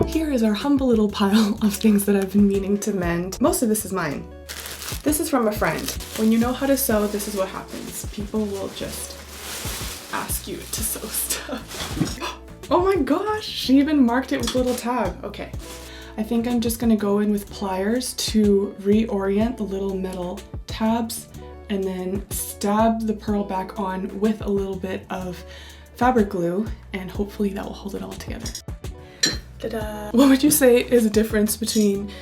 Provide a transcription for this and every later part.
Here is our humble little pile of things that I've been meaning to mend. Most of this is mine. This is from a friend. When you know how to sew, this is what happens. People will just ask you to sew stuff. Oh my gosh, she even marked it with a little tab. Okay, I think I'm just gonna go in with pliers to reorient the little metal tabs and then stab the pearl back on with a little bit of fabric glue, and hopefully that will hold it all together. Ta-da! What would you say is the difference between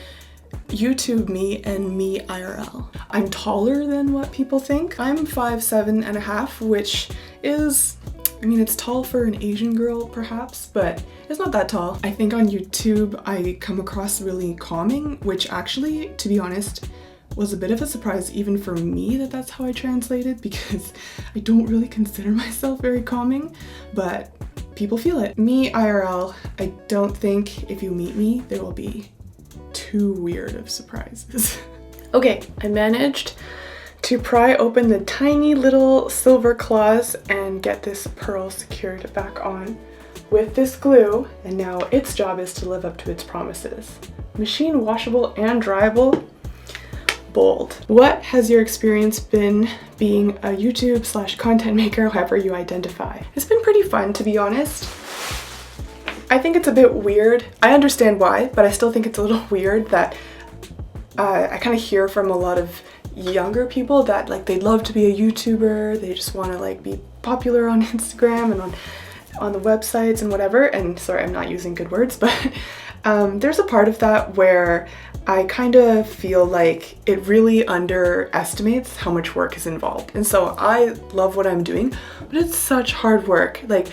YouTube me and me IRL? I'm taller than what people think. I'm 5'7.5", which is, I mean, it's tall for an Asian girl perhaps, but it's not that tall. I think on YouTube I come across really calming, which actually, to be honest, was a bit of a surprise even for me that that's how I translated, because I don't really consider myself very calming, but people feel it. Me IRL, I don't think if you meet me there will be too weird of surprises. Okay, I managed to pry open the tiny little silver claws and get this pearl secured back on with this glue, and now its job is to live up to its promises. Machine washable and dryable. Bold. What has your experience been being a YouTube / content maker, however you identify? It's been pretty fun, to be honest. I think it's a bit weird. I understand why, but I still think it's a little weird that I kind of hear from a lot of younger people that like they'd love to be a YouTuber, they just want to like be popular on Instagram and on the websites and whatever. And sorry, I'm not using good words, but there's a part of that where I kind of feel like it really underestimates how much work is involved. And so I love what I'm doing, but it's such hard work. Like,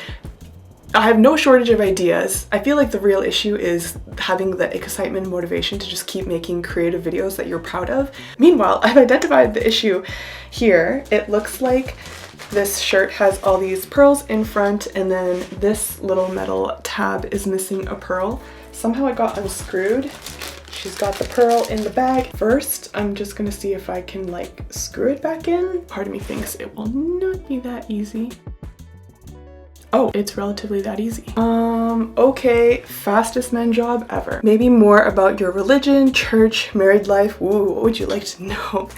I have no shortage of ideas. I feel like the real issue is having the excitement and motivation to just keep making creative videos that you're proud of. Meanwhile, I've identified the issue here. It looks like this shirt has all these pearls in front, and then this little metal tab is missing a pearl. Somehow it got unscrewed. She's got the pearl in the bag. First, I'm just gonna see if I can like screw it back in. Part of me thinks it will not be that easy. Oh, it's relatively that easy. Okay, fastest man job ever. Maybe more about your religion, church, married life. Ooh, what would you like to know?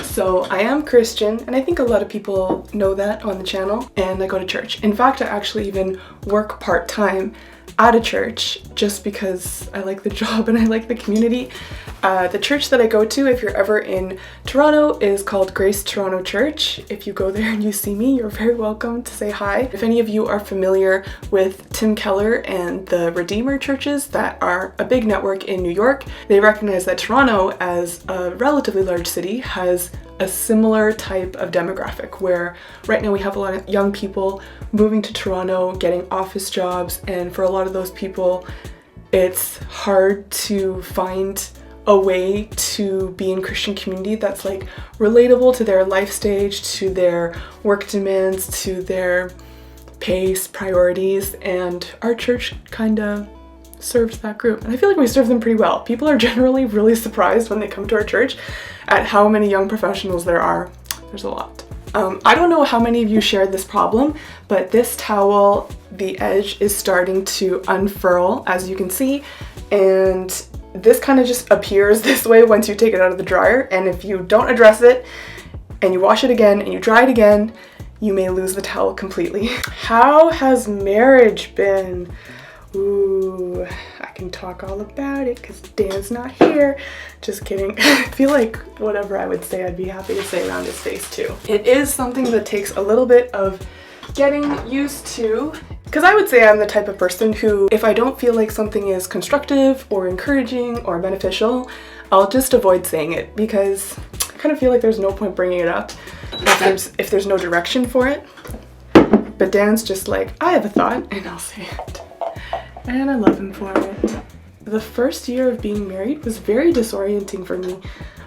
So I am Christian, and I think a lot of people know that on the channel, and I go to church. In fact, I actually even work part-time at a church just because I like the job and I like the community. The church that I go to, if you're ever in Toronto, is called Grace Toronto Church. If you go there and you see me, you're very welcome to say hi. If any of you are familiar with Tim Keller and the Redeemer churches that are a big network in New York, they recognize that Toronto, as a relatively large city, has a similar type of demographic where right now we have a lot of young people moving to Toronto, getting office jobs, and for a lot of those people it's hard to find a way to be in Christian community that's like relatable to their life stage, to their work demands, to their pace, priorities, and our church kind of serves that group. And I feel like we serve them pretty well. People are generally really surprised when they come to our church at how many young professionals there are. There's a lot. I don't know how many of you shared this problem, but this towel, the edge is starting to unfurl, as you can see, and this kind of just appears this way once you take it out of the dryer, and if you don't address it and you wash it again and you dry it again, you may lose the towel completely. How has marriage been? Ooh, I can talk all about it because Dan's not here. Just kidding. I feel like whatever I would say, I'd be happy to say around his face too. It is something that takes a little bit of getting used to, because I would say I'm the type of person who, if I don't feel like something is constructive or encouraging or beneficial, I'll just avoid saying it, because I kind of feel like there's no point bringing it up if there's no direction for it. But Dan's just like, I have a thought and I'll say it. And I love him for it. The first year of being married was very disorienting for me.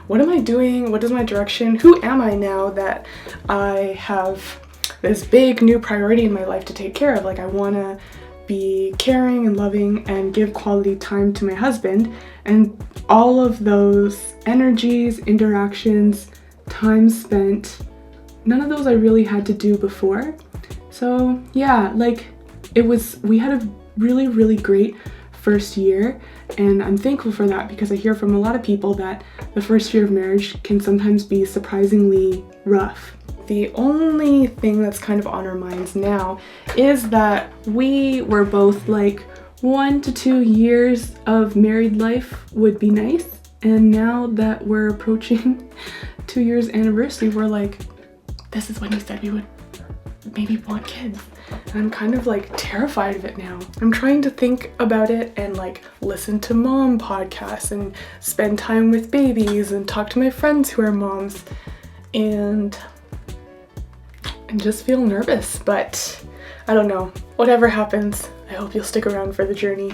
What am I doing? What is my direction? Who am I now that I have this big new priority in my life to take care of? Like, I want to be caring and loving and give quality time to my husband, and all of those energies, interactions, time spent, none of those I really had to do before. So yeah, like we had a really, really great first year, and I'm thankful for that because I hear from a lot of people that the first year of marriage can sometimes be surprisingly rough. The only thing that's kind of on our minds now is that we were both like 1 to 2 years of married life would be nice, and now that we're approaching 2 years anniversary, we're like, this is when you said we would maybe want kids. And I'm kind of like terrified of it now. I'm trying to think about it and like listen to mom podcasts and spend time with babies and talk to my friends who are moms and just feel nervous, but I don't know. Whatever happens, I hope you'll stick around for the journey.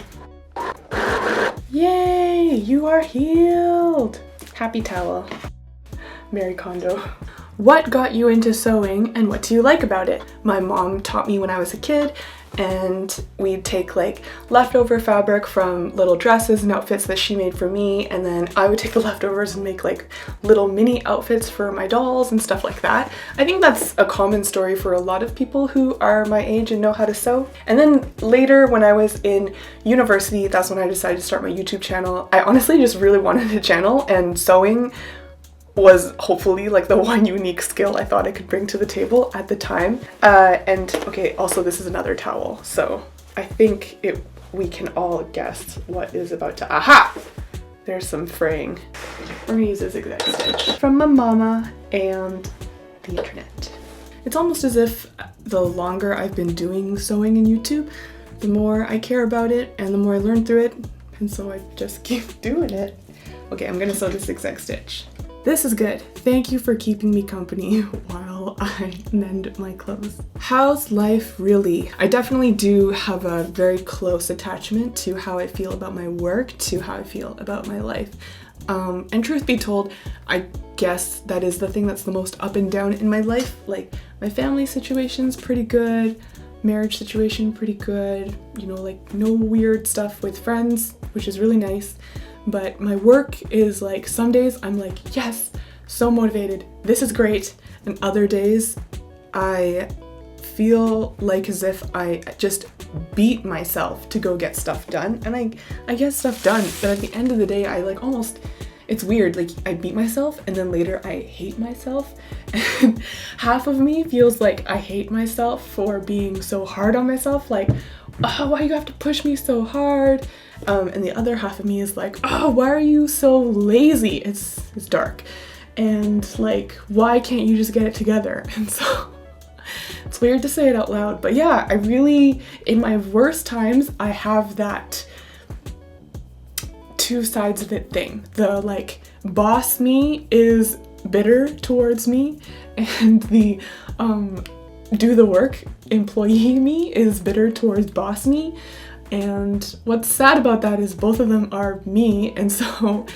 Yay! You are healed! Happy towel. Marie Kondo. What got you into sewing and what do you like about it? My mom taught me when I was a kid, and we'd take like leftover fabric from little dresses and outfits that she made for me, and then I would take the leftovers and make like little mini outfits for my dolls and stuff like that. I think that's a common story for a lot of people who are my age and know how to sew. And then later when I was in university, that's when I decided to start my YouTube channel. I honestly just really wanted a channel, and sewing was hopefully like the one unique skill I thought I could bring to the table at the time. And okay, also this is another towel, so I think we can all guess what is about to, aha! There's some fraying. We're gonna use a zigzag stitch from my mama and the internet. It's almost as if the longer I've been doing sewing in YouTube, the more I care about it and the more I learn through it, and so I just keep doing it. Okay, I'm gonna sew the zigzag stitch. This is good. Thank you for keeping me company while I mend my clothes. How's life really? I definitely do have a very close attachment to how I feel about my work, to how I feel about my life. And truth be told, I guess that is the thing that's the most up and down in my life. Like, my family situation's pretty good, marriage situation pretty good, you know, like no weird stuff with friends, which is really nice. But my work is like, some days I'm like, yes, so motivated, this is great. And other days I feel like as if I just beat myself to go get stuff done. And I get stuff done, but at the end of the day, I like almost, it's weird, like I beat myself and then later I hate myself. And half of me feels like I hate myself for being so hard on myself, like, oh, why you have to push me so hard? And the other half of me is like, oh, why are you so lazy? It's dark. And like, why can't you just get it together? And so it's weird to say it out loud, but yeah, I really, in my worst times, I have that two sides of it thing. The like boss me is bitter towards me, and the do the work employee me is bitter towards boss me. And what's sad about that is both of them are me, and so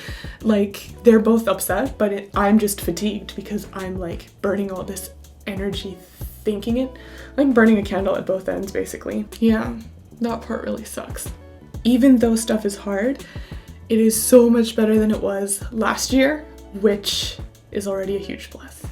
like they're both upset, but I'm just fatigued because I'm like burning all this energy thinking it, like burning a candle at both ends basically. Yeah, that part really sucks. Even though stuff is hard, it is so much better than it was last year, which is already a huge plus.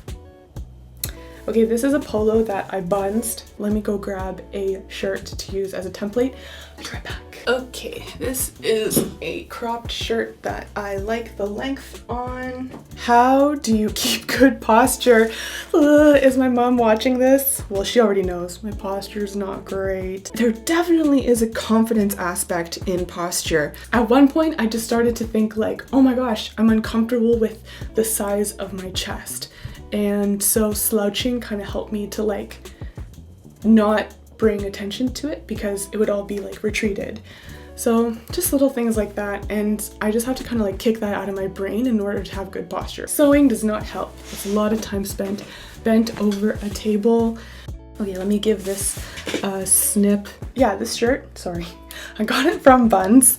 Okay, this is a polo that I bunsed. Let me go grab a shirt to use as a template. I'll be right back. Okay, this is a cropped shirt that I like the length on. How do you keep good posture? Is my mom watching this? Well, she already knows my posture's not great. There definitely is a confidence aspect in posture. At one point, I just started to think like, oh my gosh, I'm uncomfortable with the size of my chest. And so slouching kind of helped me to like not bring attention to it because it would all be like retreated. So just little things like that, and I just have to kind of like kick that out of my brain in order to have good posture. Sewing does not help. It's a lot of time spent bent over a table. Okay, let me give this a snip. Yeah, this shirt, sorry, I got it from Buns.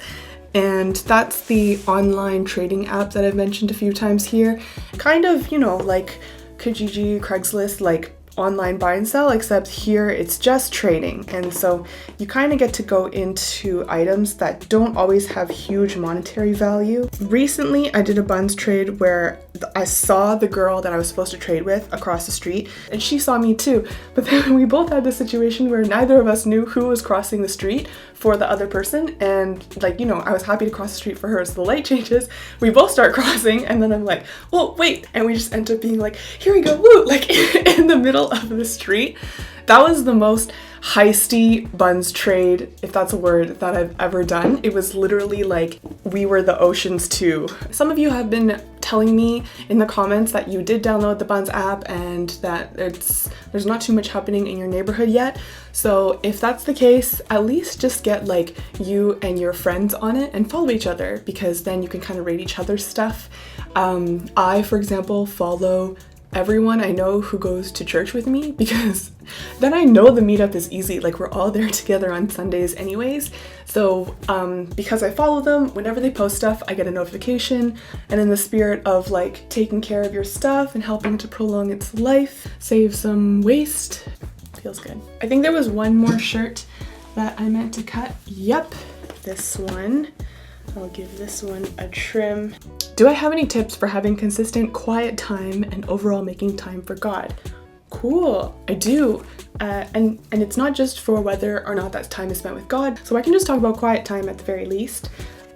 And that's the online trading app that I've mentioned a few times here. Kind of, you know, like Kijiji, Craigslist, like online buy and sell, except here it's just trading. And so you kind of get to go into items that don't always have huge monetary value. Recently, I did a Buns trade where I saw the girl that I was supposed to trade with across the street, and she saw me too. But then we both had this situation where neither of us knew who was crossing the street for the other person. And like, you know, I was happy to cross the street for her. So the light changes, we both start crossing, and then I'm like, well, wait. And we just end up being like, here we go, woo, like in the middle of the street. That was the most heisty buns trade, if that's a word, that I've ever done. It was literally like we were the Oceans 2. Some of you have been telling me in the comments that you did download the Buns app and that there's not too much happening in your neighborhood yet. So if that's the case, at least just get like you and your friends on it and follow each other, because then you can kind of rate each other's stuff. I, for example, follow everyone I know who goes to church with me, because then I know the meetup is easy. Like, we're all there together on Sundays anyways. So because I follow them, whenever they post stuff, I get a notification. And in the spirit of like taking care of your stuff and helping to prolong its life, save some waste, feels good. I think there was one more shirt that I meant to cut. Yep, this one. I'll give this one a trim. Do I have any tips for having consistent quiet time and overall making time for God? Cool, I do. And it's not just for whether or not that time is spent with God. So I can just talk about quiet time at the very least.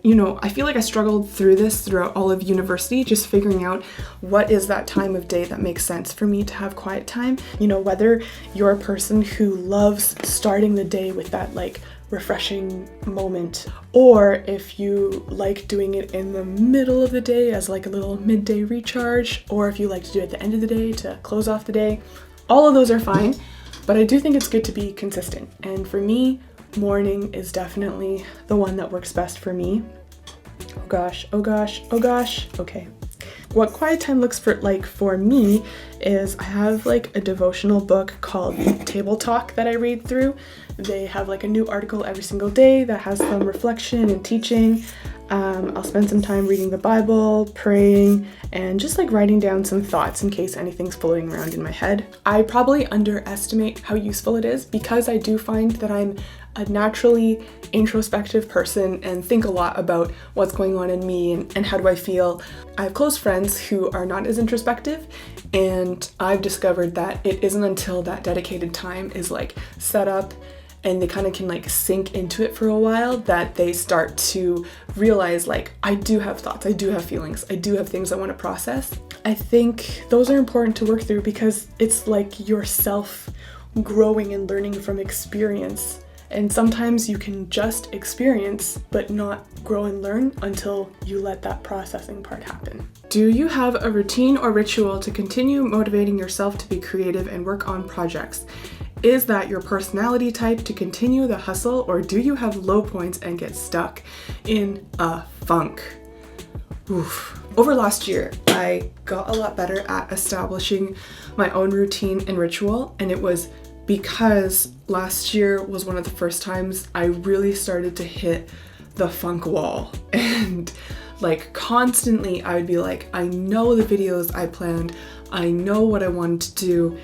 You know, I feel like I struggled through this throughout all of university, just figuring out what is that time of day that makes sense for me to have quiet time. You know, whether you're a person who loves starting the day with that like refreshing moment, or if you like doing it in the middle of the day as like a little midday recharge, or if you like to do it at the end of the day to close off the day. All of those are fine, but I do think it's good to be consistent. And for me, morning is definitely the one that works best for me. Oh gosh, oh gosh, oh gosh. Okay. What quiet time looks like for me is I have like a devotional book called Table Talk that I read through. They have like a new article every single day that has some reflection and teaching. I'll spend some time reading the Bible, praying, and just like writing down some thoughts in case anything's floating around in my head. I probably underestimate how useful it is, because I do find that I'm a naturally introspective person and think a lot about what's going on in me and how do I feel. I have close friends who are not as introspective, and I've discovered that it isn't until that dedicated time is like set up and they kind of can like sink into it for a while that they start to realize like, I do have thoughts, I do have feelings, I do have things I want to process. I think those are important to work through because it's like yourself growing and learning from experience. And sometimes you can just experience but not grow and learn until you let that processing part happen. Do you have a routine or ritual to continue motivating yourself to be creative and work on projects? Is that your personality type to continue the hustle, or do you have low points and get stuck in a funk? Oof. Over last year, I got a lot better at establishing my own routine and ritual, and it was because last year was one of the first times I really started to hit the funk wall. And like constantly I would be like, I know the videos I planned, I know what I wanted to do,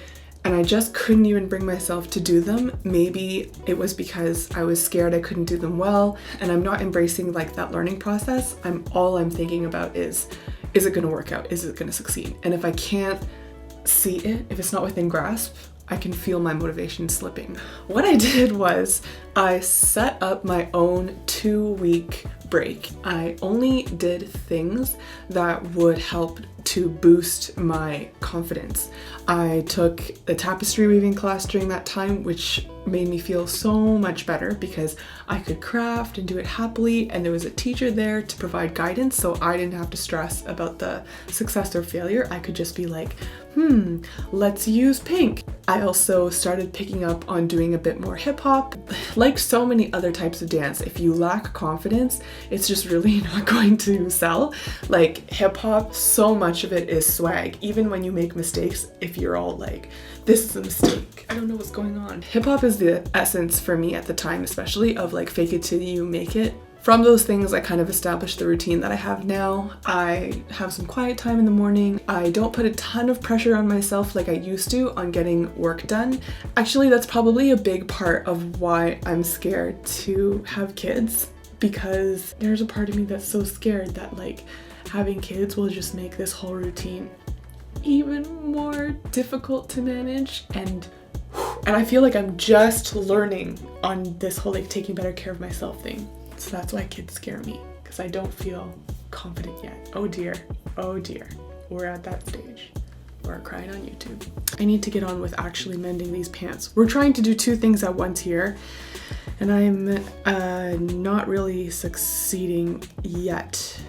and I just couldn't even bring myself to do them. Maybe it was because I was scared I couldn't do them well, and I'm not embracing like that learning process. All I'm thinking about is it gonna work out? Is it gonna succeed? And if I can't see it, if it's not within grasp, I can feel my motivation slipping. What I did was I set up my own 2-week break. I only did things that would help to boost my confidence. I took a tapestry weaving class during that time, which made me feel so much better because I could craft and do it happily, and there was a teacher there to provide guidance, so I didn't have to stress about the success or failure. I could just be like, let's use pink. I also started picking up on doing a bit more hip hop. Like so many other types of dance, if you lack confidence, it's just really not going to sell. Like hip hop, so much of it is swag. Even when you make mistakes, if you're all like, this is a mistake, I don't know what's going on. Hip hop is the essence for me at the time, especially of like fake it till you make it. From those things, I kind of established the routine that I have now. I have some quiet time in the morning. I don't put a ton of pressure on myself like I used to on getting work done. Actually, that's probably a big part of why I'm scared to have kids, because there's a part of me that's so scared that like having kids will just make this whole routine even more difficult to manage, and I feel like I'm just learning on this whole like taking better care of myself thing. So that's why kids scare me, because I don't feel confident yet. Oh dear, we're at that stage. We're crying on YouTube. I need to get on with actually mending these pants. We're trying to do two things at once here, and I'm not really succeeding yet.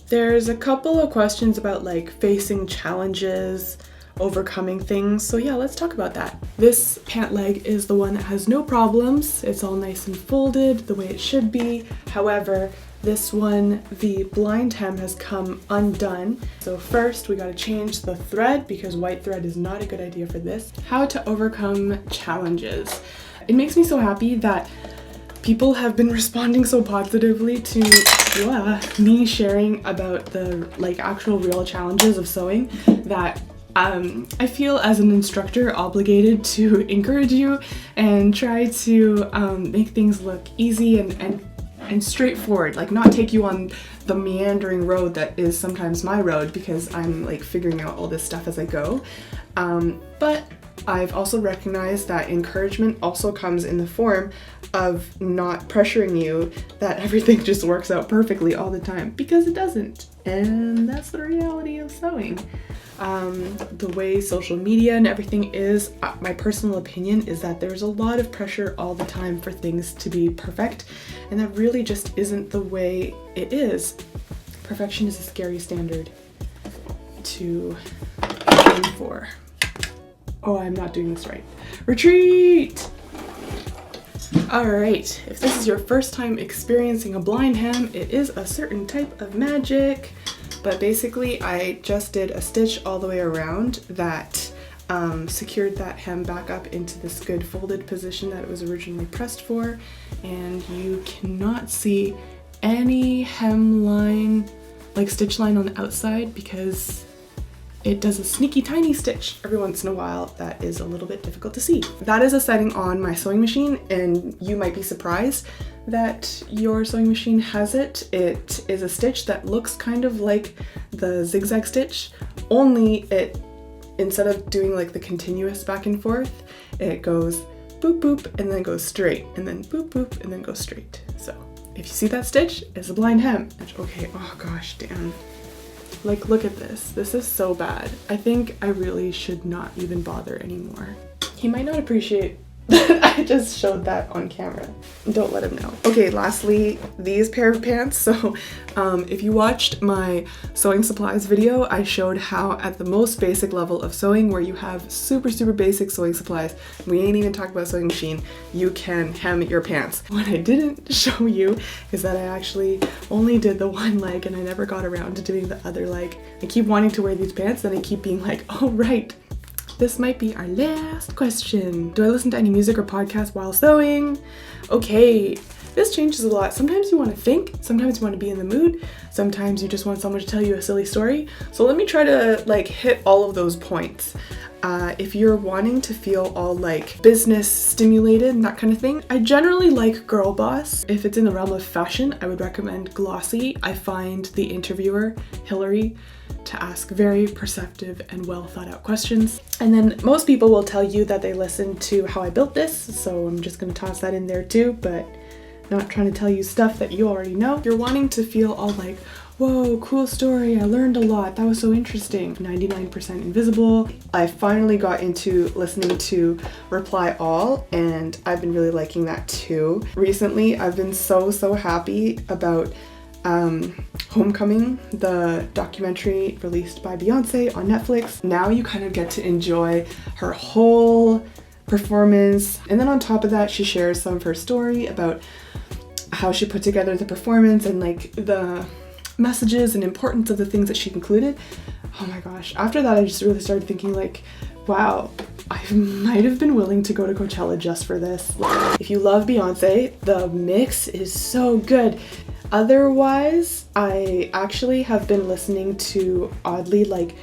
There's a couple of questions about like facing challenges, overcoming things. So yeah, let's talk about that. This pant leg is the one that has no problems. It's all nice and folded the way it should be. However, this one, the blind hem has come undone. So first we gotta change the thread because white thread is not a good idea for this. How to overcome challenges. It makes me so happy that people have been responding so positively to me sharing about the like actual real challenges of sewing that I feel as an instructor obligated to encourage you and try to make things look easy and straightforward, like not take you on the meandering road that is sometimes my road because I'm like figuring out all this stuff as I go. But I've also recognized that encouragement also comes in the form of not pressuring you that everything just works out perfectly all the time, because it doesn't. And that's the reality of sewing. The way social media and everything is, my personal opinion is that there's a lot of pressure all the time for things to be perfect, and that really just isn't the way it is. Perfection is a scary standard to aim for. Oh, I'm not doing this right. Retreat! Alright, if this is your first time experiencing a blind hem, it is a certain type of magic. But basically, I just did a stitch all the way around that secured that hem back up into this good folded position that it was originally pressed for. And you cannot see any hem line, like stitch line on the outside, because it does a sneaky tiny stitch every once in a while that is a little bit difficult to see. That is a setting on my sewing machine, and you might be surprised that your sewing machine has it. It is a stitch that looks kind of like the zigzag stitch, only it, instead of doing like the continuous back and forth, it goes boop boop and then goes straight, and then boop boop and then goes straight. So if you see that stitch, it's a blind hem. Okay, oh gosh, damn. Like, look at this. This is so bad. I think I really should not even bother anymore. He might not appreciate that I just showed that on camera. Don't let him know. Okay, lastly, these pair of pants. So if you watched my sewing supplies video, I showed how at the most basic level of sewing, where you have super basic sewing supplies, we ain't even talking about sewing machine, you can hem your pants. What I didn't show you is that I actually only did the one leg and I never got around to doing the other leg. I keep wanting to wear these pants, then I keep being like, oh right, this might be our last question. Do I listen to any music or podcasts while sewing? Okay, this changes a lot. Sometimes you want to think, sometimes you want to be in the mood, sometimes you just want someone to tell you a silly story. So let me try to like hit all of those points. If you're wanting to feel all like business stimulated and that kind of thing, I generally like Girl Boss. If it's in the realm of fashion, I would recommend Glossy. I find the interviewer, Hillary, to ask very perceptive and well thought out questions. And then most people will tell you that they listen to How I Built This, so I'm just gonna toss that in there too, but not trying to tell you stuff that you already know. If you're wanting to feel all like, whoa, cool story, I learned a lot, that was so interesting. 99% Invisible. I finally got into listening to Reply All, and I've been really liking that too. Recently, I've been so happy about Homecoming, the documentary released by Beyonce on Netflix. Now you kind of get to enjoy her whole performance. And then on top of that, she shares some of her story about how she put together the performance and like the messages and importance of the things that she included. Oh my gosh. After that, I just really started thinking like, wow, I might have been willing to go to Coachella just for this. If you love Beyonce, the mix is so good. Otherwise, I actually have been listening to oddly like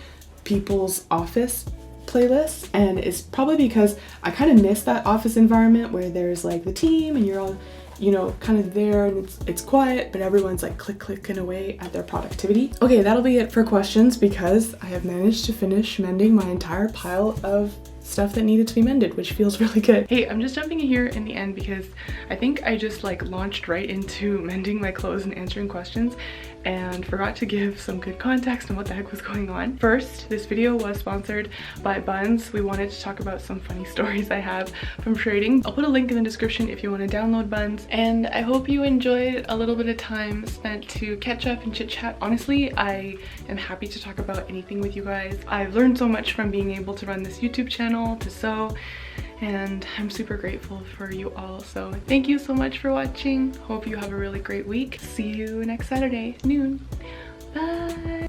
People's Office playlists, and it's probably because I kind of miss that office environment where there's like the team and you're all you know, kind of there and it's quiet, but everyone's like clicking away at their productivity. Okay, that'll be it for questions because I have managed to finish mending my entire pile of stuff that needed to be mended, which feels really good. Hey, I'm just jumping in here in the end because I think I just like launched right into mending my clothes and answering questions and forgot to give some good context on what the heck was going on. First, this video was sponsored by Buns. We wanted to talk about some funny stories I have from trading. I'll put a link in the description if you want to download Buns, and I hope you enjoyed a little bit of time spent to catch up and chit chat. Honestly, I am happy to talk about anything with you guys. I've learned so much from being able to run this YouTube channel, to sew, and I'm super grateful for you all. So thank you so much for watching. Hope you have a really great week. See you next Saturday noon. Bye.